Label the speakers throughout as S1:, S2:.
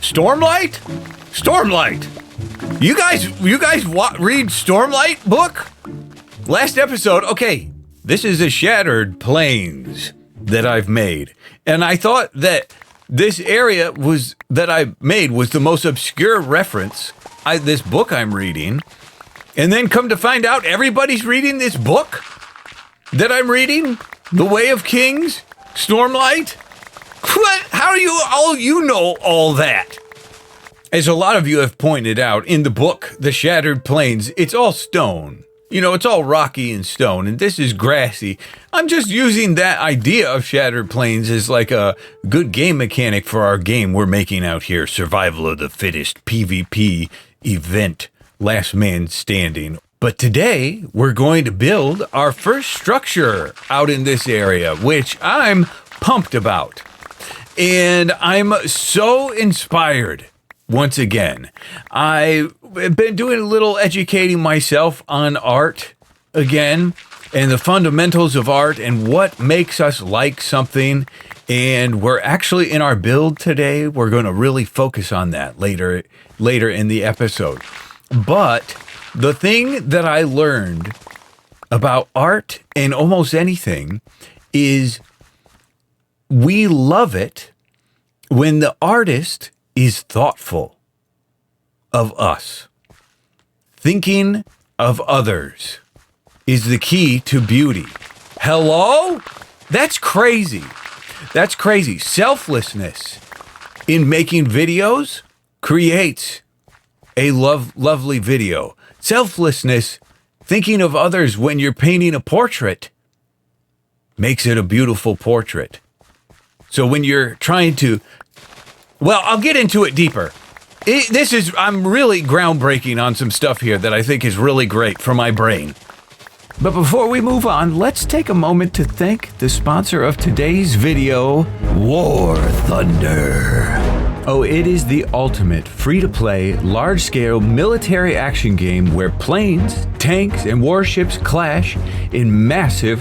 S1: Stormlight? Stormlight. You guys read Stormlight book? Last episode, okay, this is a Shattered Plains that I've made. And I thought that this area that I made was the most obscure reference, this book I'm reading. And then come to find out everybody's reading this book that I'm reading? The Way of Kings? Stormlight? What? How do you know all that? As a lot of you have pointed out, in the book, The Shattered Plains, it's all stone. You know, it's all rocky and stone, and this is grassy. I'm just using that idea of Shattered Plains as like a good game mechanic for our game we're making out here, Survival of the Fittest PvP event, Last Man Standing. But today, we're going to build our first structure out in this area, which I'm pumped about. And I'm so inspired. Once again, I've been doing a little educating myself on art again and the fundamentals of art and what makes us like something. And we're actually in our build today. We're going to really focus on that later in the episode. But the thing that I learned about art and almost anything is we love it when the artist is thoughtful of us. Thinking of others is the key to beauty. Hello? That's crazy. That's crazy. Selflessness in making videos creates a lovely video. Selflessness, thinking of others when you're painting a portrait, makes it a beautiful portrait. So when you're trying to Well, I'll get into it deeper. I'm really groundbreaking on some stuff here that I think is really great for my brain. But before we move on, let's take a moment to thank the sponsor of today's video, War Thunder. Oh, it is the ultimate free-to-play, large-scale military action game where planes, tanks, and warships clash in massive,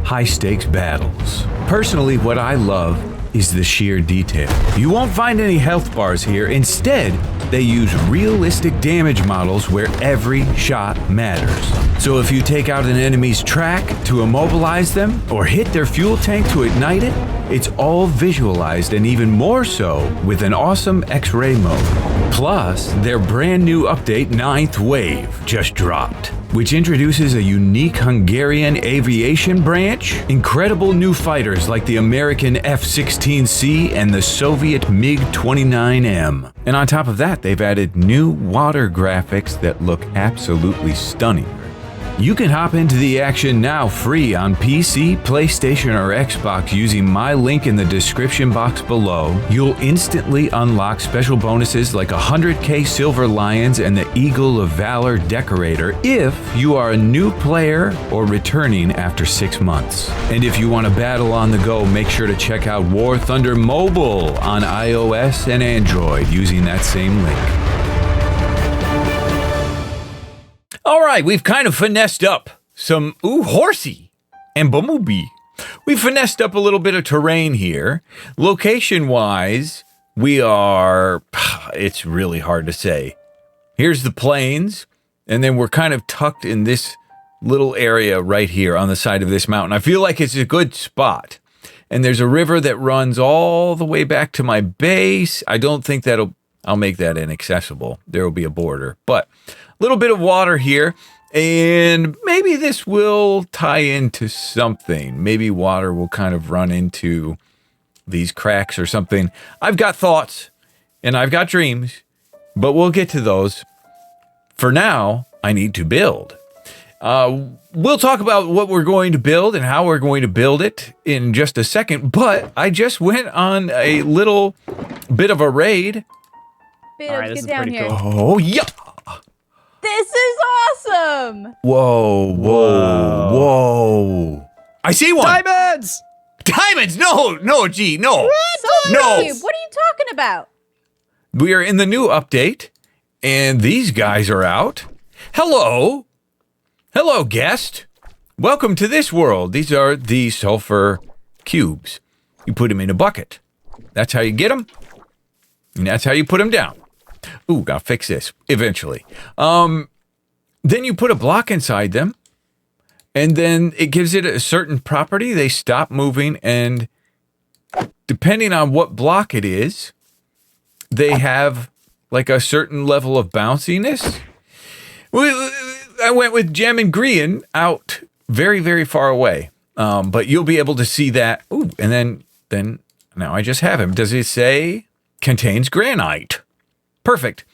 S1: high-stakes battles. Personally, what I love is the sheer detail. You won't find any health bars here. Instead, they use realistic damage models where every shot matters. So if you take out an enemy's track to immobilize them or hit their fuel tank to ignite it, it's all visualized and even more so with an awesome X-ray mode. Plus, their brand new update 9th Wave just dropped, which introduces a unique Hungarian aviation branch, incredible new fighters like the American F-16C and the Soviet MiG-29M. And on top of that, they've added new water graphics that look absolutely stunning. You can hop into the action now free on PC, PlayStation, or Xbox using my link in the description box below. You'll instantly unlock special bonuses like 100k Silver Lions and the Eagle of Valor Decorator if you are a new player or returning after 6 months. And if you want to battle on the go, make sure to check out War Thunder Mobile on iOS and Android using that same link. All right, we've kind of finessed up some, horsey and bumblebee. We've finessed up a little bit of terrain here. Location-wise, it's really hard to say. Here's the plains, and then we're kind of tucked in this little area right here on the side of this mountain. I feel like it's a good spot. And there's a river that runs all the way back to my base. I don't think I'll make that inaccessible. There will be a border, but little bit of water here, and maybe this will tie into something. Maybe water will kind of run into these cracks or something. I've got thoughts and I've got dreams, but we'll get to those. For now, I need to build. We'll talk about what we're going to build and how we're going to build it in just a second, but I just went on a little bit of a raid.
S2: Bdubs,
S3: All right, this
S2: get
S3: is
S2: down
S3: pretty
S2: here.
S3: cool.
S1: Oh, yeah.
S2: This is awesome!
S1: Whoa. I see one.
S3: Diamonds!
S1: Diamonds! No, G, no.
S2: Solar
S1: No.
S2: cube, what are you talking about?
S1: We are in the new update, and these guys are out. Hello, guest. Welcome to this world. These are the sulfur cubes. You put them in a bucket. That's how you get them. And that's how you put them down. Ooh, gotta fix this eventually. Then you put a block inside them, and then it gives it a certain property. They stop moving, and depending on what block it is, they have like a certain level of bounciness. I went with Gem and Green out very, very far away. But you'll be able to see that. Ooh, and then now I just have him. Does it say contains granite? Perfect.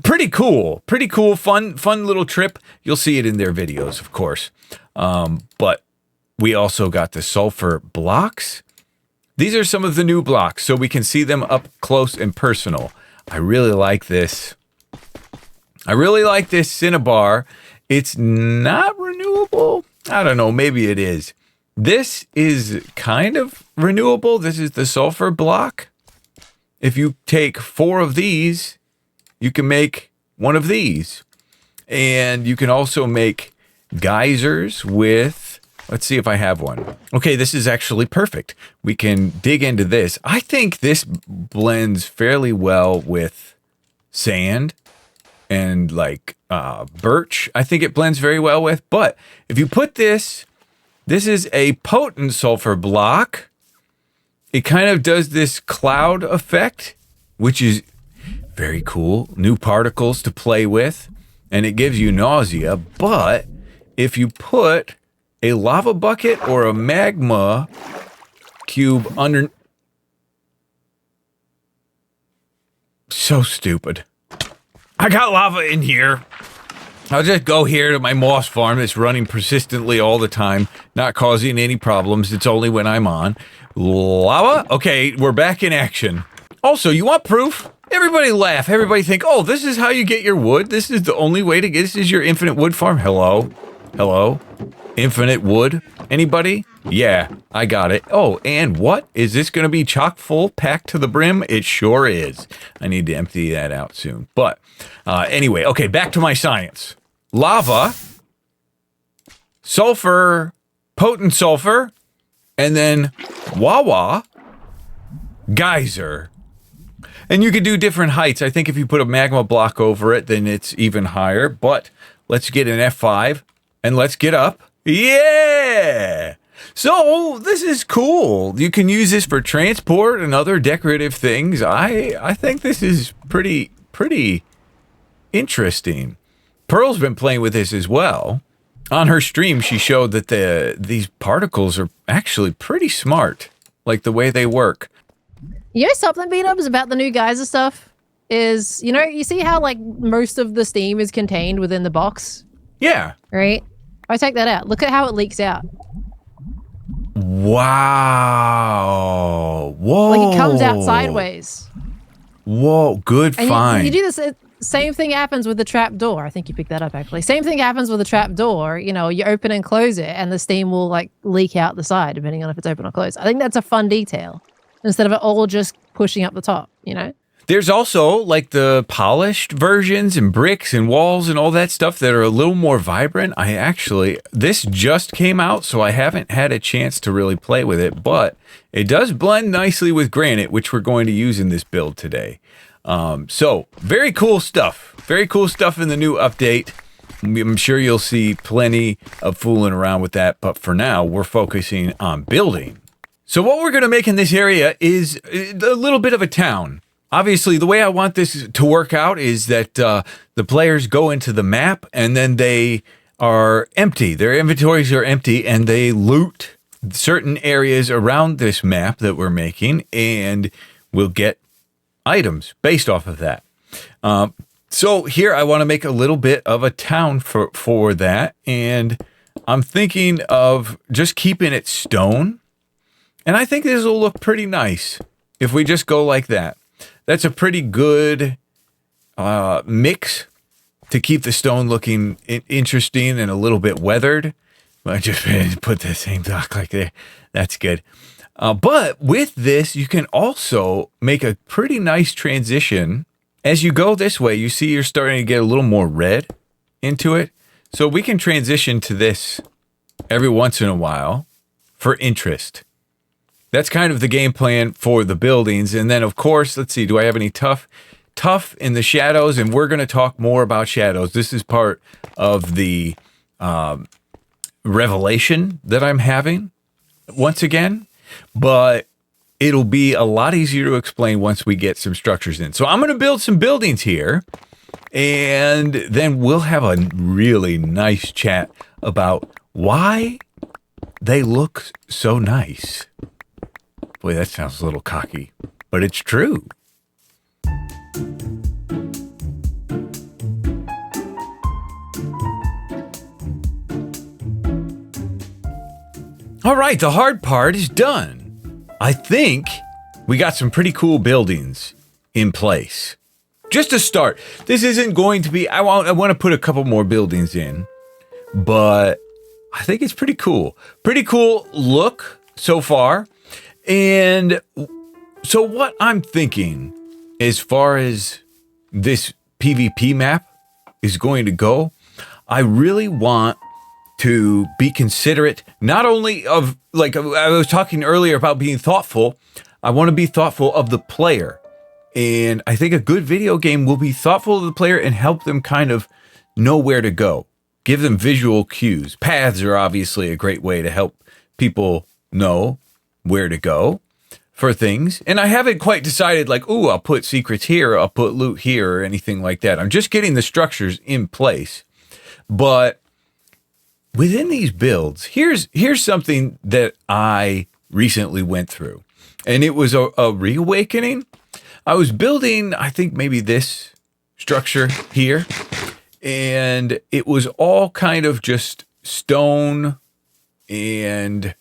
S1: Pretty cool. Pretty cool. Fun little trip. You'll see it in their videos, of course. But we also got the sulfur blocks. These are some of the new blocks, so we can see them up close and personal. I really like this. I really like this cinnabar. It's not renewable. I don't know. Maybe it is. This is kind of renewable. This is the sulfur block. If you take 4 of these, you can make 1 of these. And you can also make geysers with, let's see if I have one. Okay, this is actually perfect. We can dig into this. I think this blends fairly well with sand and like birch. I think it blends very well with, but if you put this is a potent sulfur block. It kind of does this cloud effect, which is very cool. New particles to play with, and it gives you nausea. But if you put a lava bucket or a magma cube under... So stupid. I got lava in here. I'll just go here to my moss farm that's running persistently all the time, not causing any problems. It's only when I'm on. Lava? Okay, we're back in action. Also, you want proof? Everybody laugh. Everybody think, oh, this is how you get your wood? This is the only way to get... This is your infinite wood farm? Hello? Hello? Infinite wood? Anybody? Yeah, I got it. Oh, and what? Is this going to be chock full, packed to the brim? It sure is. I need to empty that out soon. But anyway, okay, back to my science. Lava, sulfur, potent sulfur, and then wah-wah, geyser. And you could do different heights. I think if you put a magma block over it, then it's even higher. But let's get an F5 and let's get up. Yeah! So this is cool. You can use this for transport and other decorative things. I think this is pretty interesting. Pearl's been playing with this as well. On her stream, she showed that these particles are actually pretty smart, like the way they work.
S3: You know something, Bdubs, about the new geyser stuff is, you know, you see how like most of the steam is contained within the box?
S1: Yeah.
S3: Right? If I take that out, look at how it leaks out.
S1: Wow. Whoa.
S3: Like it comes out sideways.
S1: Whoa, good find.
S3: You do this, same thing happens with the trap door. I think you picked that up actually. Same thing happens with the trap door. You know, you open and close it and the steam will like leak out the side depending on if it's open or closed. I think that's a fun detail instead of it all just pushing up the top, you know?
S1: There's also like the polished versions and bricks and walls and all that stuff that are a little more vibrant. This just came out, so I haven't had a chance to really play with it, but it does blend nicely with granite, which we're going to use in this build today. So very cool stuff. Very cool stuff in the new update. I'm sure you'll see plenty of fooling around with that, but for now, we're focusing on building. So what we're going to make in this area is a little bit of a town. Obviously, the way I want this to work out is that the players go into the map and then they are empty. Their inventories are empty and they loot certain areas around this map that we're making and we'll get items based off of that. So here I want to make a little bit of a town for that. And I'm thinking of just keeping it stone. And I think this will look pretty nice if we just go like that. That's a pretty good mix to keep the stone looking interesting and a little bit weathered. I just put the same block like there. That's good. But with this, you can also make a pretty nice transition. As you go this way, you see you're starting to get a little more red into it. So we can transition to this every once in a while for interest. That's kind of the game plan for the buildings. And then, of course, let's see, do I have any tough in the shadows? And we're going to talk more about shadows. This is part of the revelation that I'm having once again, but it'll be a lot easier to explain once we get some structures in. So I'm going to build some buildings here, and then we'll have a really nice chat about why they look so nice. Boy, that sounds a little cocky, but it's true. All right, the hard part is done. I think we got some pretty cool buildings in place. Just to start, this isn't going to be, I want to put a couple more buildings in, but I think it's pretty cool. Pretty cool look so far. And so what I'm thinking as far as this PvP map is going to go, I really want to be considerate, not only of, like I was talking earlier about being thoughtful, I want to be thoughtful of the player. And I think a good video game will be thoughtful of the player and help them kind of know where to go. Give them visual cues. Paths are obviously a great way to help people know where to go for things. And I haven't quite decided like, ooh, I'll put secrets here, I'll put loot here, or anything like that. I'm just getting the structures in place. But within these builds, here's something that I recently went through. And it was a reawakening. I was building, I think maybe this structure here. And it was all kind of just stone and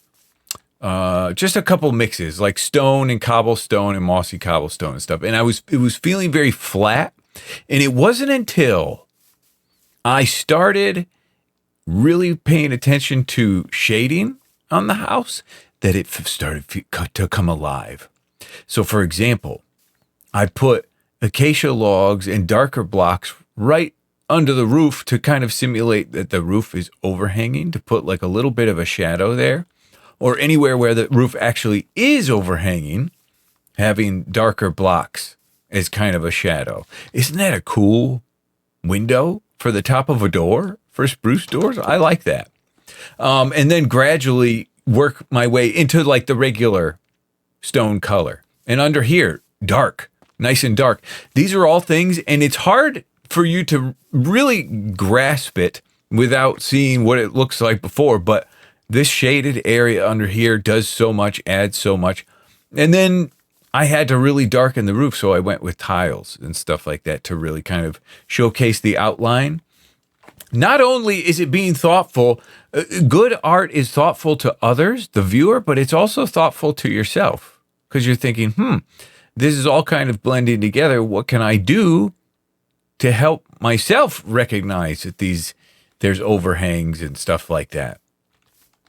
S1: just a couple mixes, like stone and cobblestone and mossy cobblestone and stuff. And it was feeling very flat. And it wasn't until I started really paying attention to shading on the house that it started to come alive. So for example, I put acacia logs and darker blocks right under the roof to kind of simulate that the roof is overhanging, to put like a little bit of a shadow there, or anywhere where the roof actually is overhanging, having darker blocks as kind of a shadow. Isn't that a cool window for the top of a door for spruce doors? I like that. And then gradually work my way into like the regular stone color. And under here, dark, nice and dark. These are all things, and it's hard for you to really grasp it without seeing what it looks like before. But this shaded area under here does so much, adds so much. And then I had to really darken the roof, so I went with tiles and stuff like that to really kind of showcase the outline. Not only is it being thoughtful, good art is thoughtful to others, the viewer, but it's also thoughtful to yourself, because you're thinking, this is all kind of blending together. What can I do to help myself recognize that there's overhangs and stuff like that?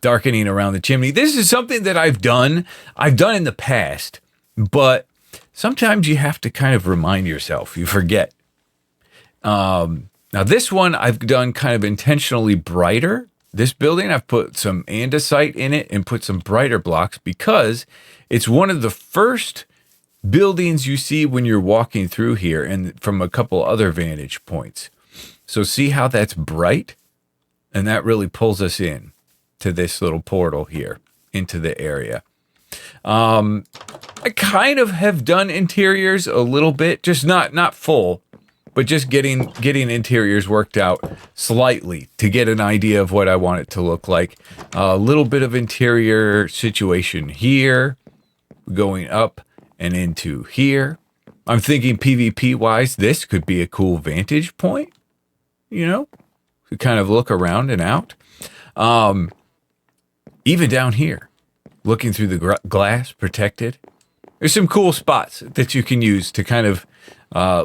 S1: Darkening around the chimney. This is something that I've done in the past, but sometimes you have to kind of remind yourself. You forget. Now this one I've done kind of intentionally brighter. This building, I've put some andesite in it and put some brighter blocks because it's one of the first buildings you see when you're walking through here, and from a couple other vantage points. So see how that's bright? And that really pulls us in to this little portal here into the area. I kind of have done interiors a little bit, just not full, but just getting interiors worked out slightly to get an idea of what I want it to look like. A little bit of interior situation here, going up and into here. I'm thinking PvP wise, this could be a cool vantage point, to kind of look around and out. Even down here, looking through the glass, protected. There's some cool spots that you can use to kind of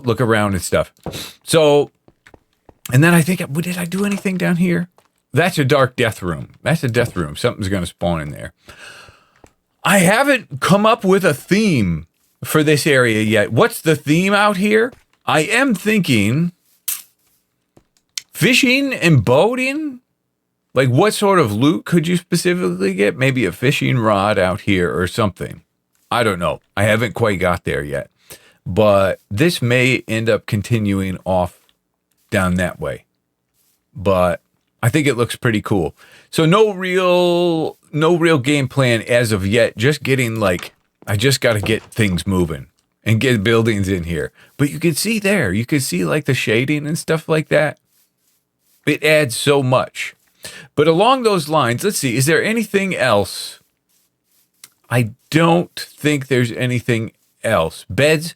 S1: look around and stuff. So, and then I think, did I do anything down here? That's a dark death room. That's a death room. Something's going to spawn in there. I haven't come up with a theme for this area yet. What's the theme out here? I am thinking fishing and boating Like, what sort of loot could you specifically get? Maybe a fishing rod out here or something. I don't know. I haven't quite got there yet. But this may end up continuing off down that way. But I think it looks pretty cool. So no real game plan as of yet. Just getting I just got to get things moving and get buildings in here. But you can see there, you can see like the shading and stuff like that. It adds so much. But along those lines, let's see, is there anything else? I don't think there's anything else. Beds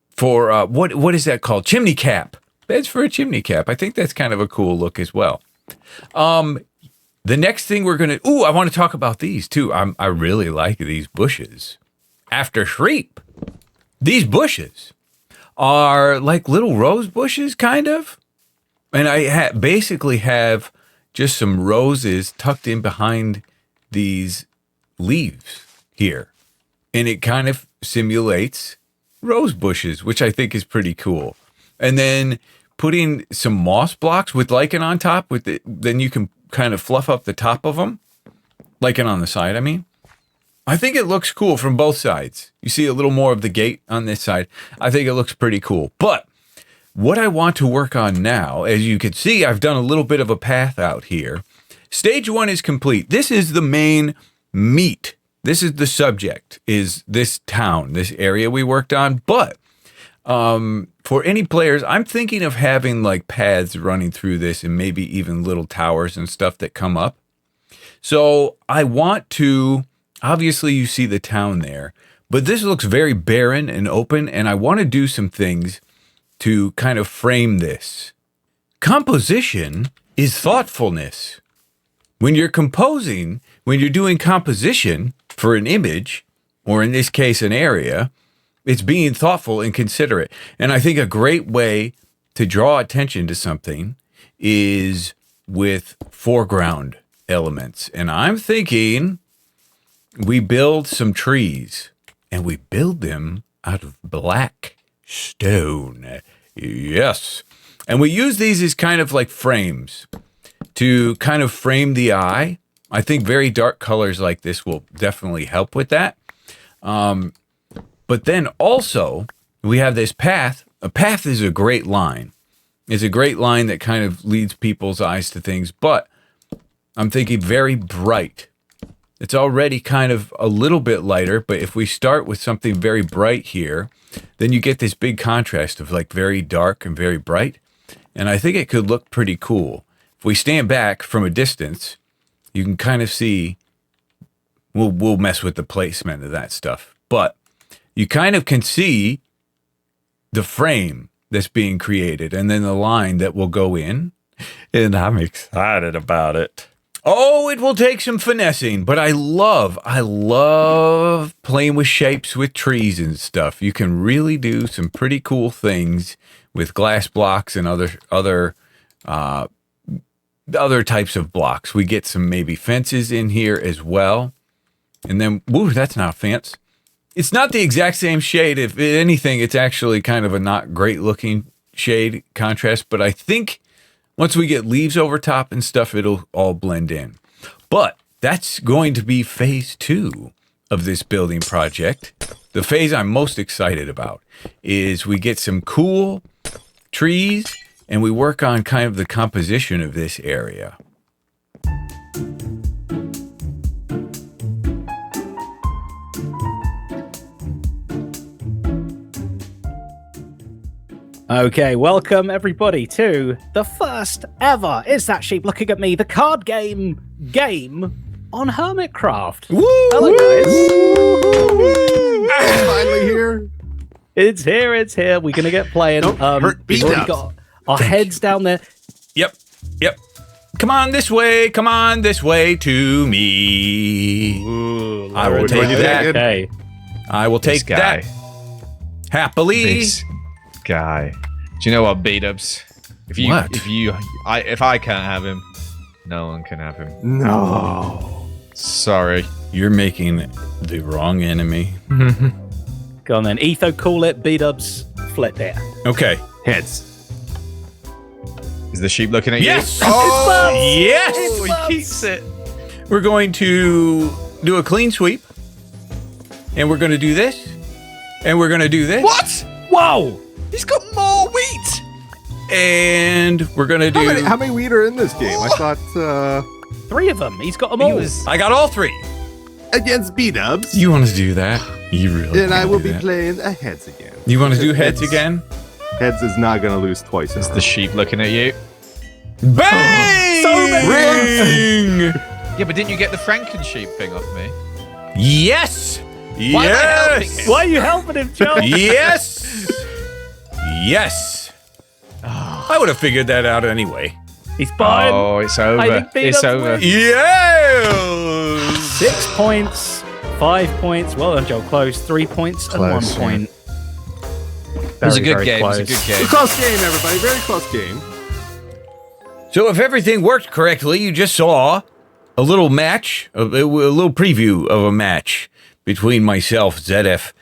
S1: for, what is that called? Chimney cap. Beds for a chimney cap. I think that's kind of a cool look as well. The next thing we're going to, I want to talk about these too. I really like these bushes. After sheep, these bushes are like little rose bushes, kind of. And I basically have just some roses tucked in behind these leaves here. And it kind of simulates rose bushes, which I think is pretty cool. And then putting some moss blocks with lichen on top, then you can kind of fluff up the top of them. Lichen on the side, I mean. I think it looks cool from both sides. You see a little more of the gate on this side. I think it looks pretty cool. But what I want to work on now, as you can see, I've done a little bit of a path out here. Stage 1 is complete. This is the main meat. This is the subject, is this town, this area we worked on. But for any players, I'm thinking of having like paths running through this and maybe even little towers and stuff that come up. So I want to, obviously you see the town there, but this looks very barren and open, and I want to do some things to kind of frame this. Composition is thoughtfulness. When you're composing, when you're doing composition for an image, or in this case, an area, it's being thoughtful and considerate. And I think a great way to draw attention to something is with foreground elements. And I'm thinking we build some trees, and we build them out of black stone. Yes. And we use these as kind of like frames to kind of frame the eye. I think very dark colors like this will definitely help with that. But then also we have this path. A path is a great line. It's a great line that kind of leads people's eyes to things, but I'm thinking very bright. It's already kind of a little bit lighter, but if we start with something very bright here, then you get this big contrast of like very dark and very bright. And I think it could look pretty cool. If we stand back from a distance, you can kind of see, we'll mess with the placement of that stuff, but you kind of can see the frame that's being created and then the line that will go in. And I'm excited about it. Oh, it will take some finessing, but I love playing with shapes with trees and stuff. You can really do some pretty cool things with glass blocks and other types of blocks. We get some maybe fences in here as well. And then, woo, that's not a fence. It's not the exact same shade. If anything, it's actually kind of a not great looking shade contrast, but I think once we get leaves over top and stuff, it'll all blend in. But that's going to be phase 2 of this building project. The phase I'm most excited about is we get some cool trees and we work on kind of the composition of this area.
S4: Okay, welcome everybody to the first ever Is That Sheep Looking at Me? The card game on Hermitcraft.
S1: Woo!
S4: Hello, guys.
S5: It's finally here.
S4: It's here. We're gonna get playing.
S5: Don't hurt
S4: We've already
S5: Bdubs.
S4: got our heads down there.
S1: Yep. Come on this way to me.
S4: Ooh,
S1: I will take that.
S4: Okay.
S1: I will take
S6: guy.
S1: that. Happily.
S6: This guy. Do you know what, Bdubs?
S1: What?
S6: If I can't have him, no one can have him.
S5: No.
S6: Sorry.
S1: You're making the wrong enemy.
S4: Go on then. Etho, call it. Bdubs, flip it.
S1: Okay.
S5: Heads.
S6: Is the sheep looking at
S1: Yes!
S6: you?
S1: Oh, yes!
S6: Oh, he keeps it.
S1: We're going to do a clean sweep. And we're going to do this. And we're going to do this.
S6: What?
S4: Whoa!
S6: He's got more wheat.
S1: And we're going to do...
S5: How many wheat are in this game? I thought
S4: 3 of them. He's got them all.
S1: I got all 3.
S5: against Bdubs.
S1: You want to do that? You really
S5: And I
S1: wanna
S5: will
S1: do
S5: be
S1: that?
S5: playing a heads again.
S1: You want to do heads
S5: Heads.
S1: again?
S5: Heads is not going to lose twice in a
S6: Is
S5: row.
S6: the sheep looking at you?
S1: Bang!
S4: So many
S1: Ring!
S6: Yeah, but didn't you get the Franken-sheep thing off me?
S1: Yes!
S6: Why am I helping
S1: Yes!
S6: him?
S4: Why are you helping him, Joe?
S1: Yes! Yes! I would have figured that out anyway.
S4: He's buying.
S6: Oh, it's over.
S4: I think
S6: It's
S4: Bdubs
S6: over.
S4: wins.
S1: Yes!
S4: 6 points, 5 points. Well done, Joe. Close. 3 points and 1
S6: Close, yeah.
S4: point.
S6: It was a
S4: Very,
S6: good
S4: very
S6: game. It was a
S4: close.
S6: good game.
S5: Close game, everybody. Very close game.
S1: So if everything worked correctly, you just saw a little match, a little preview of a match between myself, ZF,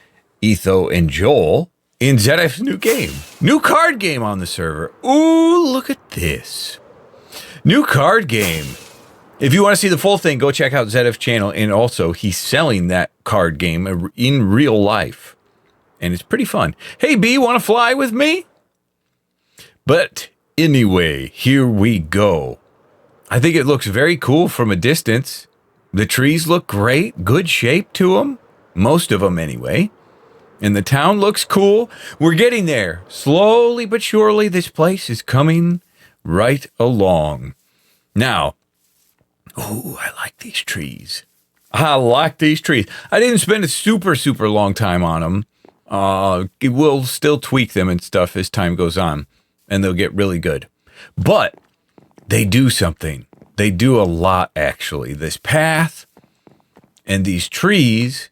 S1: Etho, and Joel in ZF's new game. New card game on the server. Ooh, look at this. New card game. If you want to see the full thing, go check out ZF's channel. And also, he's selling that card game in real life. And it's pretty fun. Hey, B, want to fly with me? But anyway, here we go. I think it looks very cool from a distance. The trees look great. Good shape to them. Most of them, anyway. And the town looks cool. We're getting there. Slowly but surely, this place is coming right along. Now, ooh, I like these trees. I like these trees. I didn't spend a super long time on them. We'll still tweak them and stuff as time goes on, and they'll get really good. But they do something. They do a lot, actually. This path and these trees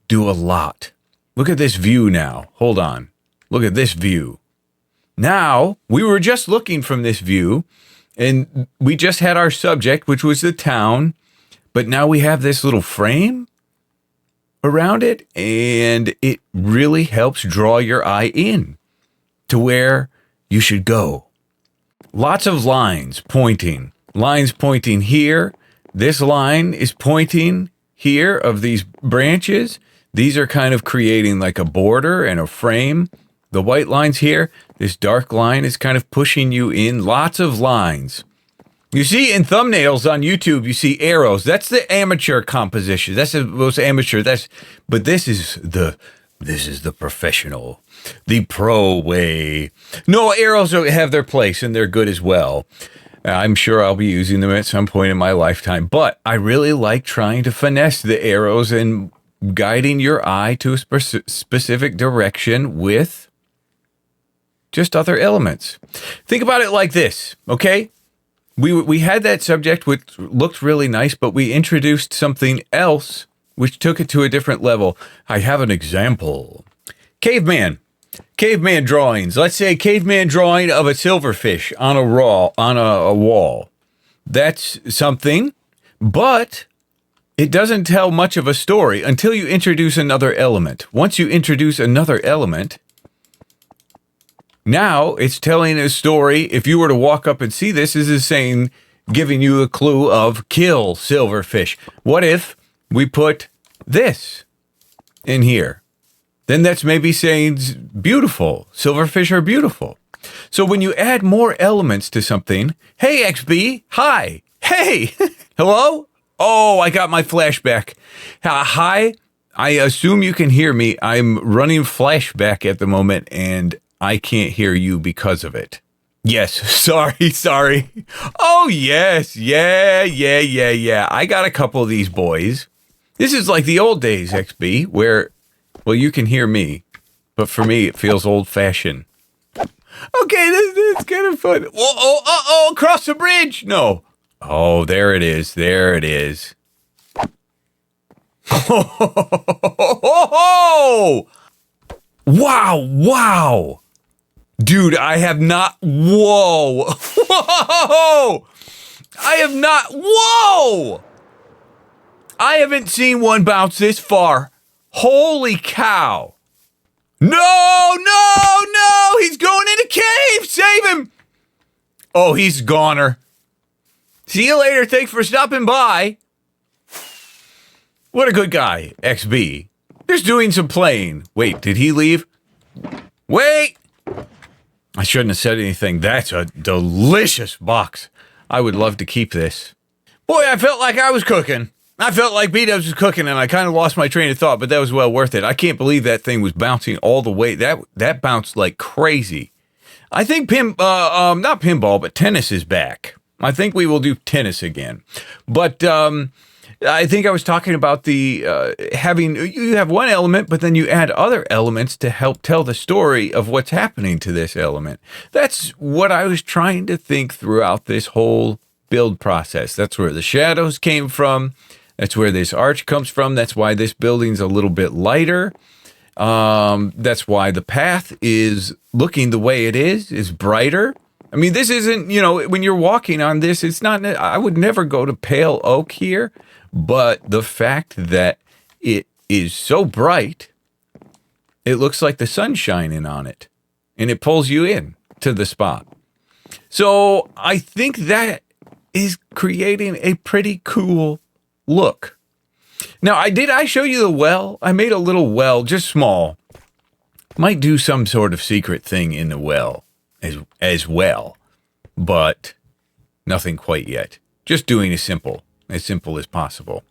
S1: do a lot. Look at this view now. Hold on. Look at this view. Now, we were just looking from this view, and we just had our subject, which was the town, but now we have this little frame around it, and it really helps draw your eye in to where you should go. Lots of lines pointing here. This line is pointing here of these branches. These are kind of creating like a border and a frame. The white lines here, this dark line is kind of pushing you in. Lots of lines. You see in thumbnails on YouTube, you see arrows. That's the amateur composition. That's the most amateur. But this is the professional, the pro way. No, arrows have their place and they're good as well. I'm sure I'll be using them at some point in my lifetime. But I really like trying to finesse the arrows and guiding your eye to a specific direction with just other elements. Think about it like this, okay? We had that subject which looked really nice, but we introduced something else which took it to a different level. I have an example. Caveman drawings. Let's say caveman drawing of a silverfish on a wall. That's something, but it doesn't tell much of a story until you introduce another element. Once you introduce another element, now it's telling a story. If you were to walk up and see this is saying, giving you a clue of kill silverfish. What if we put this in here? Then that's maybe saying beautiful. Silverfish are beautiful. So when you add more elements to something, hey XB, hi, hey, hello? Oh, I got my flashback. Hi, I assume you can hear me. I'm running flashback at the moment and I can't hear you because of it. Yes, sorry. Oh, yes, yeah. I got a couple of these boys. This is like the old days, XB, where, well, you can hear me, but for me, it feels old-fashioned. Okay, this is kind of fun. Oh, across the bridge. No. Oh, there it is. Wow. Dude, I have not, whoa. I haven't seen one bounce this far. Holy cow. No, he's going in a cave. Save him. Oh, he's goner. See you later. Thanks for stopping by. What a good guy, XB. Just doing some playing. Wait, did he leave? Wait! I shouldn't have said anything. That's a delicious box. I would love to keep this. Boy, I felt like I was cooking. I felt like Bdubs was cooking, and I kind of lost my train of thought, but that was well worth it. I can't believe that thing was bouncing all the way. That bounced like crazy. I think not pinball, but tennis is back. I think we will do tennis again. But I think I was talking about the having, you have one element, but then you add other elements to help tell the story of what's happening to this element. That's what I was trying to think throughout this whole build process. That's where the shadows came from. That's where this arch comes from. That's why this building's a little bit lighter. That's why the path is looking the way it is brighter. I mean, this isn't, when you're walking on this, it's not, I would never go to pale oak here. But the fact that it is so bright, it looks like the sun's shining on it, and it pulls you in to the spot. So I think that is creating a pretty cool look. Now, I show you the well? I made a little well, just small. Might do some sort of secret thing in the well as well, but nothing quite yet. Just doing as simple as possible.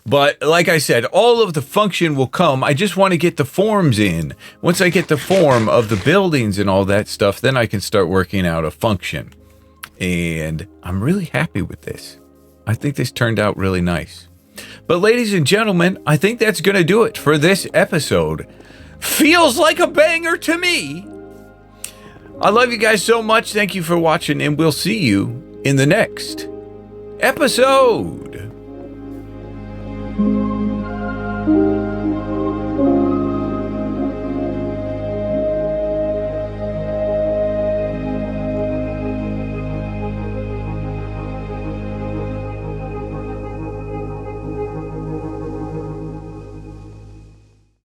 S1: But like I said, all of the function will come. I just want to get the forms in. Once I get the form of the buildings and all that stuff, then I can start working out a function. And I'm really happy with this. I think this turned out really nice. But ladies and gentlemen, I think that's going to do it for this episode. Feels like a banger to me. I love you guys so much. Thank you for watching, and we'll see you in the next episode.